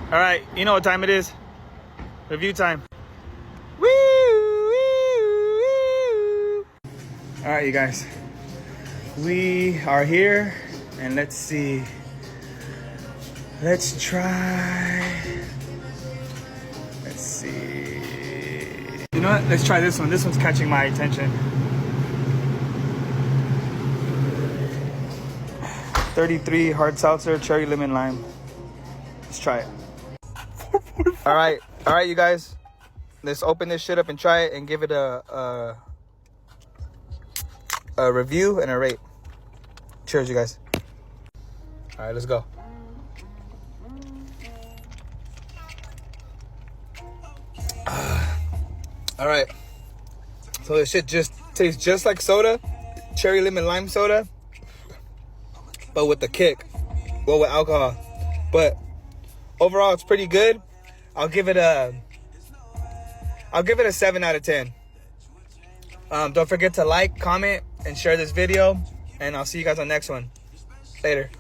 All right, you know what time it is? Review time. Woo! All right, you guys. We are here, and let's see. Let's try. Let's see. You know what? Let's try this one. This one's catching my attention. 33 hard seltzer, cherry lemon lime. Let's try it. All right, you guys. Let's open this shit up and try it and give it a review and a rate. Cheers, you guys. All right, let's go. All right. So this shit just tastes just like soda, cherry lemon lime soda, but with the kick. Well, with alcohol. But overall, it's pretty good. I'll give it a 7 out of 10. Don't forget to like, comment, and share this video. And I'll see you guys on the next one. Later.